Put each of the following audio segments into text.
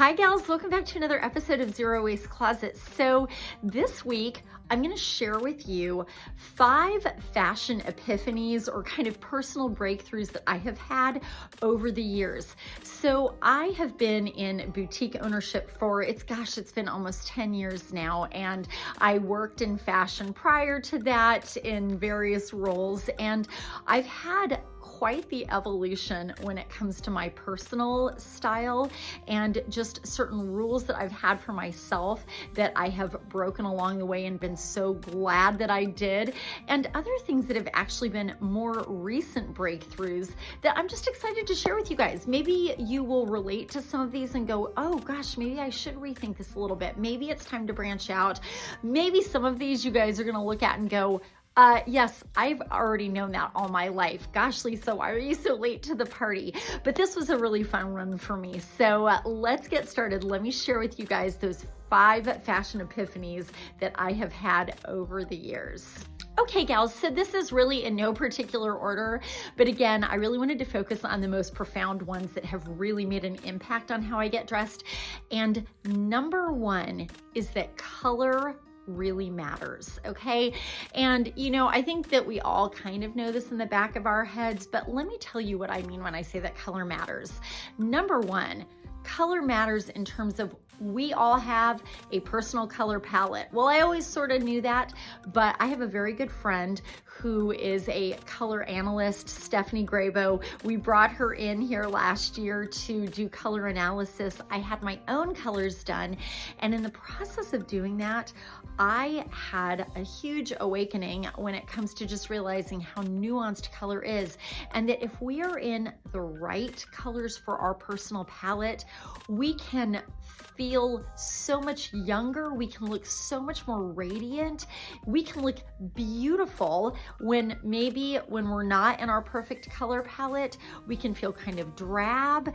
Hi gals, welcome back to another episode of Zero Waste Closet. So this week, I'm gonna share with you 5 fashion epiphanies or kind of personal breakthroughs that I have had over the years. So I have been in boutique ownership for, it's been almost 10 years now. And I worked in fashion prior to that in various roles. And I've had quite the evolution when it comes to my personal style and just certain rules that I've had for myself that I have broken along the way and been so glad that I did, and other things that have actually been more recent breakthroughs that I'm just excited to share with you guys. Maybe you will relate to some of these and go, oh gosh, maybe I should rethink this a little bit. Maybe it's time to branch out. Maybe some of these you guys are going to look at and go, yes, I've already known that all my life. Gosh, Lisa, why are you so late to the party? But this was a really fun run for me. So let's get started. Let me share with you guys those 5 fashion epiphanies that I have had over the years. Okay, gals, so this is really in no particular order, but again, I really wanted to focus on the most profound ones that have really made an impact on how I get dressed. And number 1 is that color really matters, okay? And you know, I think that we all kind of know this in the back of our heads, but let me tell you what I mean when I say that color matters. Number 1, color matters in terms of we all have a personal color palette. Well, I always sort of knew that, but I have a very good friend who is a color analyst, Stephanie Grabo. We brought her in here last year to do color analysis. I had my own colors done, and in the process of doing that, I had a huge awakening when it comes to just realizing how nuanced color is, and that if we are in the right colors for our personal palette, we can feel so much younger, we can look so much more radiant, we can look beautiful when we're not in our perfect color palette, we can feel kind of drab.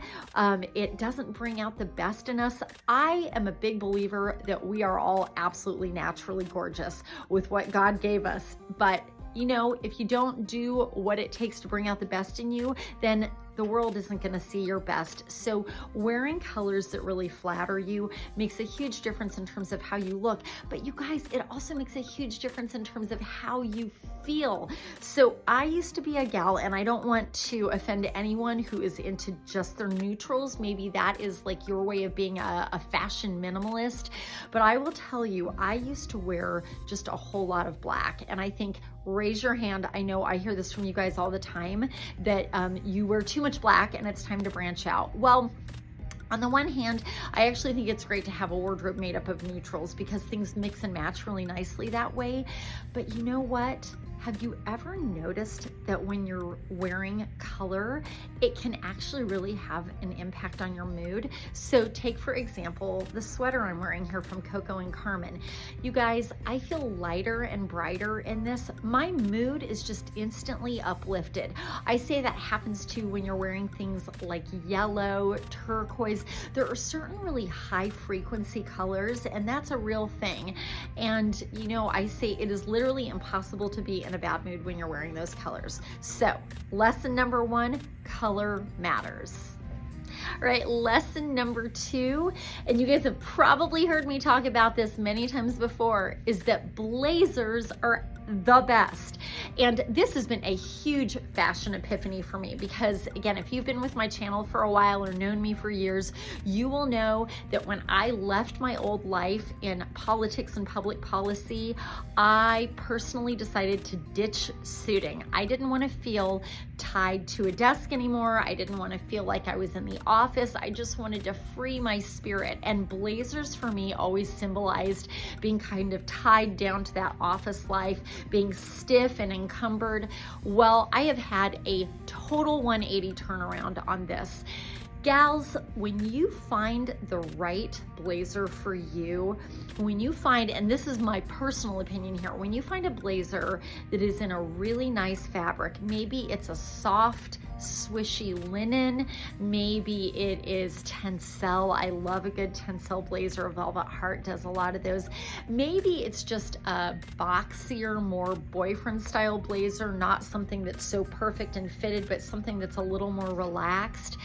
It doesn't bring out the best in us. I am a big believer that we are all absolutely naturally gorgeous with what God gave us, but you know, if you don't do what it takes to bring out the best in you, then the world isn't going to see your best. So wearing colors that really flatter you makes a huge difference in terms of how you look. But you guys, it also makes a huge difference in terms of how you feel. So I used to be a gal, and I don't want to offend anyone who is into just their neutrals. Maybe that is like your way of being a fashion minimalist. But I will tell you, I used to wear just a whole lot of black. And I think, raise your hand. I know I hear this from you guys all the time, that you wear too much black and it's time to branch out. Well, on the one hand, I actually think it's great to have a wardrobe made up of neutrals because things mix and match really nicely that way. But you know what? Have you ever noticed that when you're wearing color, it can actually really have an impact on your mood? So take, for example, the sweater I'm wearing here from Coco and Carmen. You guys, I feel lighter and brighter in this. My mood is just instantly uplifted. I say that happens too when you're wearing things like yellow, turquoise. There are certain really high frequency colors, and that's a real thing. And you know, I say it is literally impossible to be in a bad mood when you're wearing those colors. So lesson number 1, color matters. All right, lesson number 2, and you guys have probably heard me talk about this many times before, is that blazers are the best. And this has been a huge fashion epiphany for me because, again, if you've been with my channel for a while or known me for years, you will know that when I left my old life in politics and public policy, I personally decided to ditch suiting. I didn't want to feel tied to a desk anymore. I didn't want to feel like I was in the office. I just wanted to free my spirit. And blazers for me always symbolized being kind of tied down to that office life, being stiff and encumbered. Well, I have had a total 180 turnaround on this. Gals, when you find the right blazer for you, when you find, and this is my personal opinion here, when you find a blazer that is in a really nice fabric, maybe it's a soft, swishy linen, maybe it is tencel. I love a good tencel blazer. Velvet Heart does a lot of those. Maybe it's just a boxier, more boyfriend style blazer, not something that's so perfect and fitted, but something that's a little more relaxed.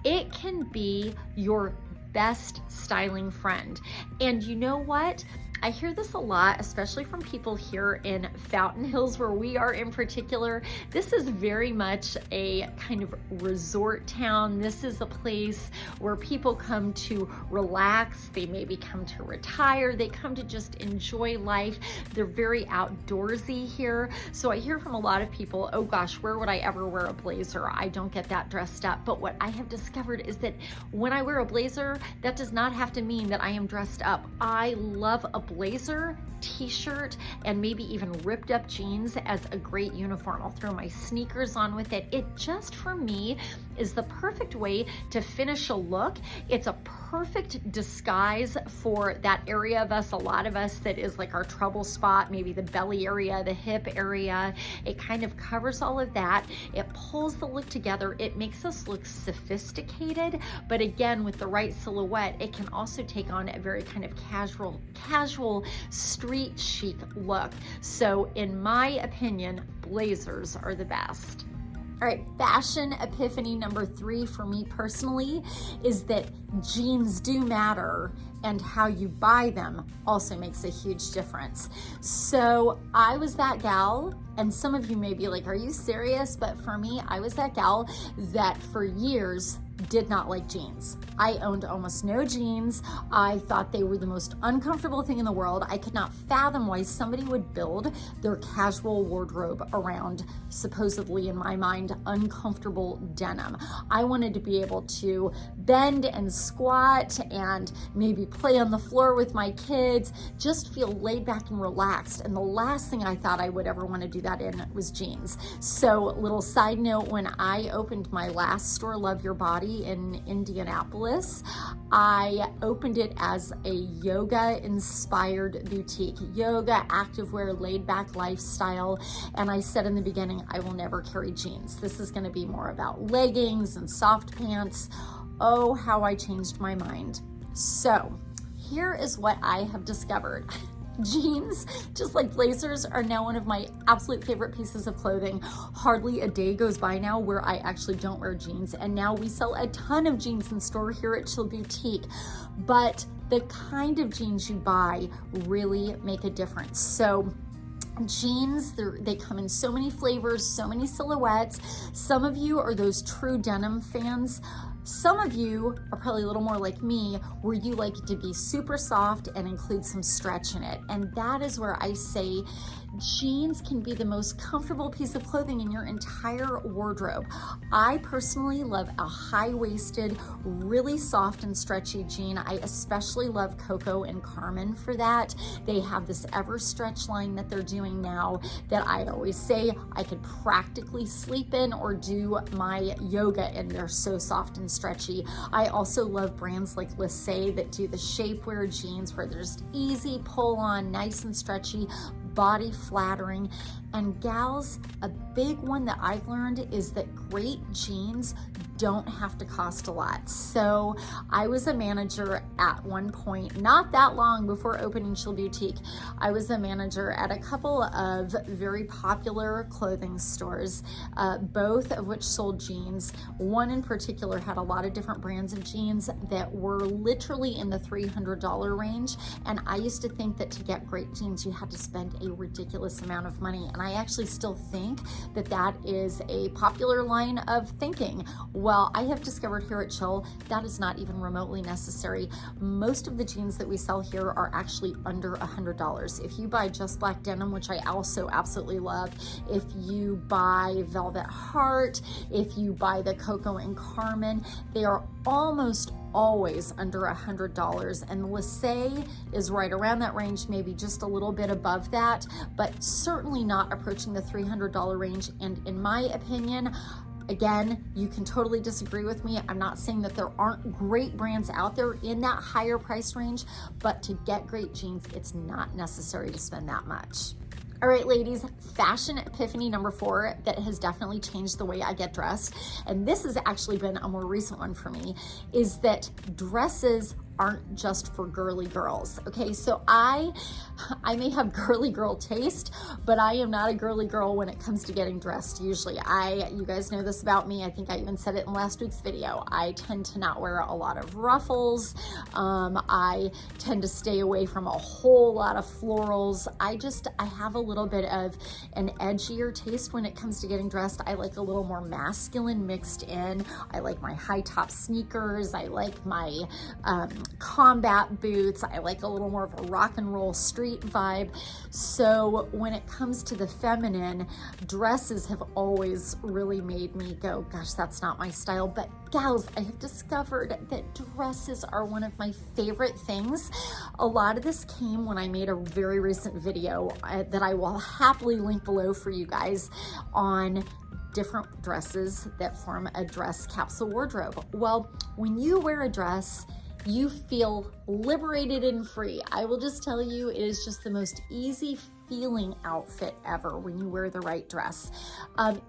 It can be your best styling friend. And you know what? I hear this a lot, especially from people here in Fountain Hills, where we are in particular. This is very much a kind of resort town. This is a place where people come to relax. They maybe come to retire. They come to just enjoy life. They're very outdoorsy here. So I hear from a lot of people, oh gosh, where would I ever wear a blazer? I don't get that dressed up. But what I have discovered is that when I wear a blazer, that does not have to mean that I am dressed up. I love a blazer, t-shirt, and maybe even ripped up jeans as a great uniform. I'll throw my sneakers on with it. It just, for me, is the perfect way to finish a look. It's a perfect disguise for that area of us, a lot of us, that is like our trouble spot, maybe the belly area, the hip area. It kind of covers all of that. It pulls the look together. It makes us look sophisticated, but again, with the right silhouette, it can also take on a very kind of casual street chic look. So in my opinion, blazers are the best. All right, fashion epiphany number 3 for me personally is that jeans do matter, and how you buy them also makes a huge difference. So I was that gal, and some of you may be like, are you serious? But for me, I was that gal that for years did not like jeans. I owned almost no jeans. I thought they were the most uncomfortable thing in the world. I could not fathom why somebody would build their casual wardrobe around, supposedly in my mind, uncomfortable denim. I wanted to be able to bend and squat and maybe play on the floor with my kids, just feel laid back and relaxed. And the last thing I thought I would ever want to do that in was jeans. So little side note, when I opened my last store, Love Your Body, in Indianapolis, I opened it as a yoga inspired boutique, yoga, activewear, laid back lifestyle. And I said in the beginning, I will never carry jeans. This is going to be more about leggings and soft pants. Oh, how I changed my mind. So here is what I have discovered. Jeans, just like blazers, are now one of my absolute favorite pieces of clothing. Hardly a day goes by now where I actually don't wear jeans, and now we sell a ton of jeans in store here at Chill Boutique. But the kind of jeans you buy really make a difference. So jeans, they come in so many flavors, so many silhouettes. Some of you are those true denim fans. Some of you are probably a little more like me, where you like it to be super soft and include some stretch in it. And that is where I say jeans can be the most comfortable piece of clothing in your entire wardrobe. I personally love a high-waisted, really soft and stretchy jean. I especially love Coco and Carmen for that. They have this ever stretch line that they're doing now that I always say I could practically sleep in or do my yoga in. They're so soft and stretchy. I also love brands like Lissé that do the shapewear jeans where they're just easy pull on, nice and stretchy, body flattering. And gals, a big one that I've learned is that great jeans don't have to cost a lot. So I was a manager at one point, not that long before opening Chill Boutique. I was a manager at a couple of very popular clothing stores, both of which sold jeans. One in particular had a lot of different brands of jeans that were literally in the $300 range. And I used to think that to get great jeans, you had to spend a ridiculous amount of money. And I actually still think that that is a popular line of thinking. Well, I have discovered here at Chill that is not even remotely necessary. Most of the jeans that we sell here are actually under $100. If you buy Just Black denim, which I also absolutely love, if you buy Velvet Heart, if you buy the Coco and Carmen, they are almost always under $100, and Lissé is right around that range, maybe just a little bit above that, but certainly not approaching the $300 range. And in my opinion, again, you can totally disagree with me. I'm not saying that there aren't great brands out there in that higher price range, but to get great jeans, it's not necessary to spend that much. All right, ladies, fashion epiphany number 4 that has definitely changed the way I get dressed, and this has actually been a more recent one for me, is that dresses aren't just for girly girls. Okay, so I may have girly girl taste, but I am not a girly girl when it comes to getting dressed. Usually, you guys know this about me. I think I even said it in last week's video. I tend to not wear a lot of ruffles. I tend to stay away from a whole lot of florals. I have a little bit of an edgier taste when it comes to getting dressed. I like a little more masculine mixed in. I like my high top sneakers. I like my combat boots. I like a little more of a rock and roll street vibe. So when it comes to the feminine, dresses have always really made me go, gosh, that's not my style. But gals, I have discovered that dresses are one of my favorite things. A lot of this came when I made a very recent video that I will happily link below for you guys on different dresses that form a dress capsule wardrobe. Well, when you wear a dress, you feel liberated and free. I will just tell you, it is just the most easy feeling outfit ever when you wear the right dress.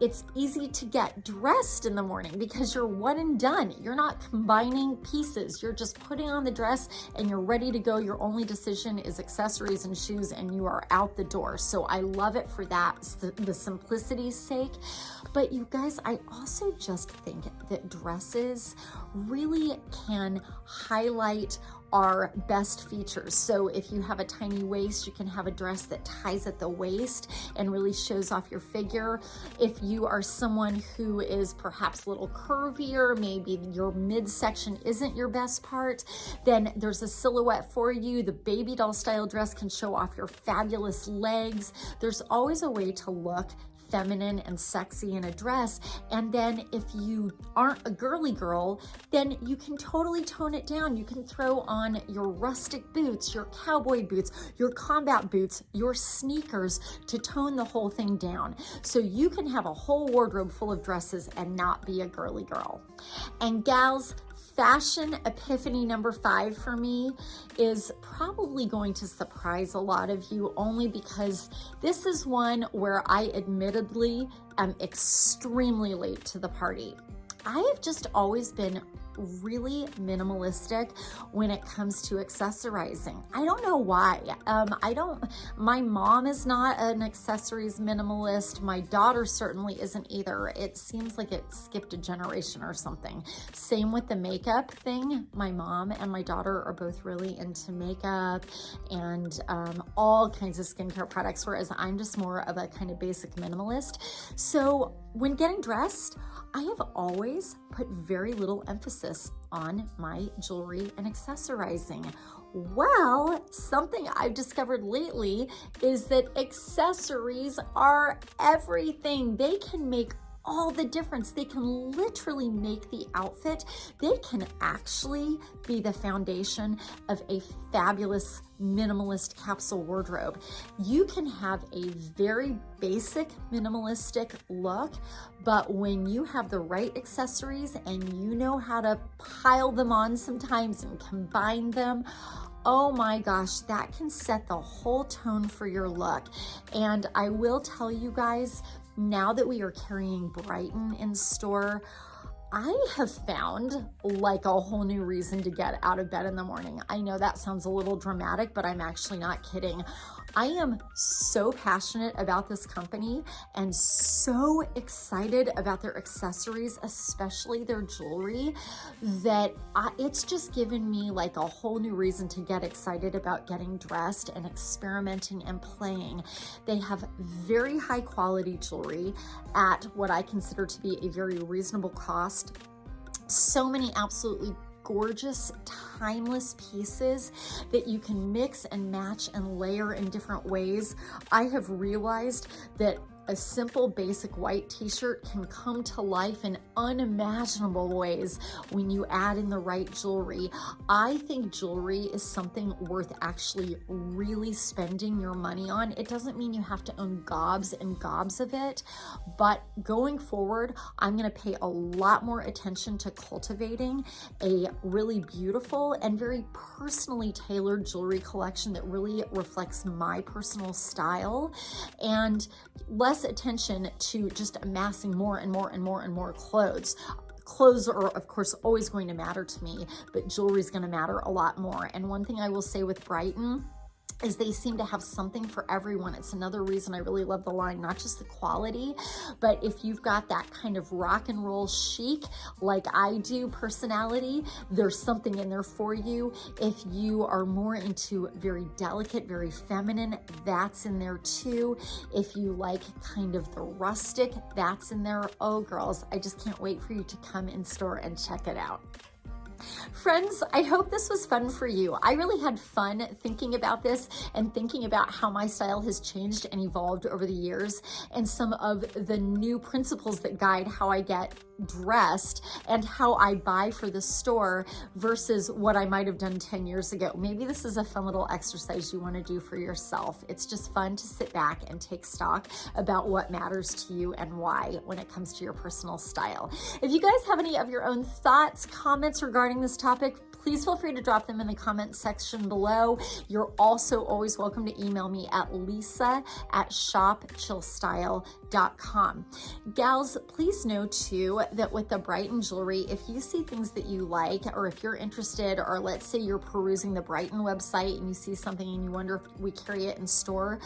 It's easy to get dressed in the morning because you're one and done. You're not combining pieces. You're just putting on the dress and you're ready to go. Your only decision is accessories and shoes and you are out the door. So I love it for that, the simplicity's sake. But you guys, I also just think that dresses really can highlight our best features. So if you have a tiny waist, you can have a dress that ties at the waist and really shows off your figure. If you are someone who is perhaps a little curvier, maybe your midsection isn't your best part, then there's a silhouette for you. The baby doll style dress can show off your fabulous legs. There's always a way to look feminine and sexy in a dress. And then if you aren't a girly girl, then you can totally tone it down. You can throw on your rustic boots, your cowboy boots, your combat boots, your sneakers to tone the whole thing down. So you can have a whole wardrobe full of dresses and not be a girly girl. And gals, fashion epiphany number 5 for me is probably going to surprise a lot of you, only because this is one where I admittedly am extremely late to the party. I have just always been really minimalistic when it comes to accessorizing. I don't know why. My mom is not an accessories minimalist. My daughter certainly isn't either. It seems like it skipped a generation or something. Same with the makeup thing. My mom and my daughter are both really into makeup and all kinds of skincare products, whereas I'm just more of a kind of basic minimalist. So when getting dressed, I have always put very little emphasis on my jewelry and accessorizing. Well, something I've discovered lately is that accessories are everything. They can make all the difference. They can literally make the outfit. They can actually be the foundation of a fabulous minimalist capsule wardrobe. You can have a very basic minimalistic look, but when you have the right accessories and you know how to pile them on sometimes and combine them, oh my gosh, that can set the whole tone for your look. And I will tell you guys, now that we are carrying Brighton in store, I have found like a whole new reason to get out of bed in the morning. I know that sounds a little dramatic, but I'm actually not kidding. I am so passionate about this company and so excited about their accessories, especially their jewelry, that it's just given me like a whole new reason to get excited about getting dressed and experimenting and playing. They have very high quality jewelry at what I consider to be a very reasonable cost. So many absolutely gorgeous, timeless pieces that you can mix and match and layer in different ways. I have realized that a simple basic white t-shirt can come to life in unimaginable ways when you add in the right jewelry. I think jewelry is something worth actually really spending your money on. It doesn't mean you have to own gobs and gobs of it, but going forward, I'm going to pay a lot more attention to cultivating a really beautiful and very personally tailored jewelry collection that really reflects my personal style, and less attention to just amassing more and more and more and more clothes. Clothes are, of course, always going to matter to me, but jewelry is going to matter a lot more. And one thing I will say with Brighton is they seem to have something for everyone. It's another reason I really love the line, not just the quality, but if you've got that kind of rock and roll chic, like I do, personality, there's something in there for you. If you are more into very delicate, very feminine, that's in there too. If you like kind of the rustic, that's in there. Oh, girls, I just can't wait for you to come in store and check it out. Friends, I hope this was fun for you. I really had fun thinking about this and thinking about how my style has changed and evolved over the years, and some of the new principles that guide how I get dressed and how I buy for the store versus what I might have done 10 years ago. Maybe this is a fun little exercise you want to do for yourself. It's just fun to sit back and take stock about what matters to you and why when it comes to your personal style. If you guys have any of your own thoughts, comments regarding this topic, please feel free to drop them in the comment section below. You're also always welcome to email me at lisa@shopchillstyle.com. Gals, please know too that with the Brighton jewelry, if you see things that you like, or if you're interested, or let's say you're perusing the Brighton website and you see something and you wonder if we carry it in store,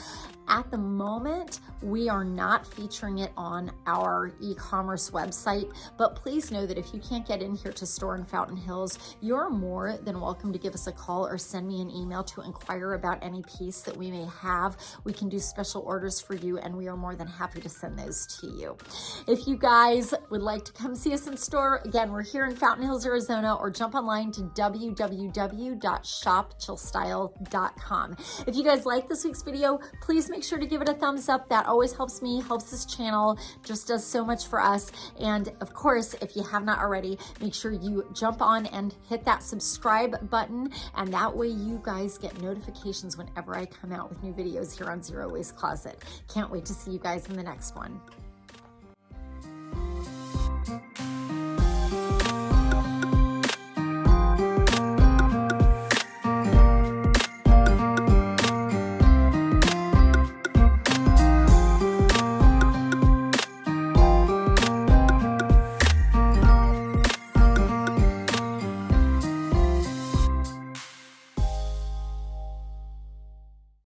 at the moment, we are not featuring it on our e-commerce website, but please know that if you can't get in here to store in Fountain Hills, you're more than welcome to give us a call or send me an email to inquire about any piece that we may have. We can do special orders for you, and we are more than happy to send those to you. If you guys would like to come see us in store, again, we're here in Fountain Hills, Arizona, or jump online to www.shopchillstyle.com. If you guys like this week's video, please make sure to give it a thumbs up. That always helps me, helps this channel, just does so much for us. And of course, if you have not already, make sure you jump on and hit that subscribe button, and that way you guys get notifications whenever I come out with new videos here on Zero Waste Closet. Can't wait to see you guys in the next one.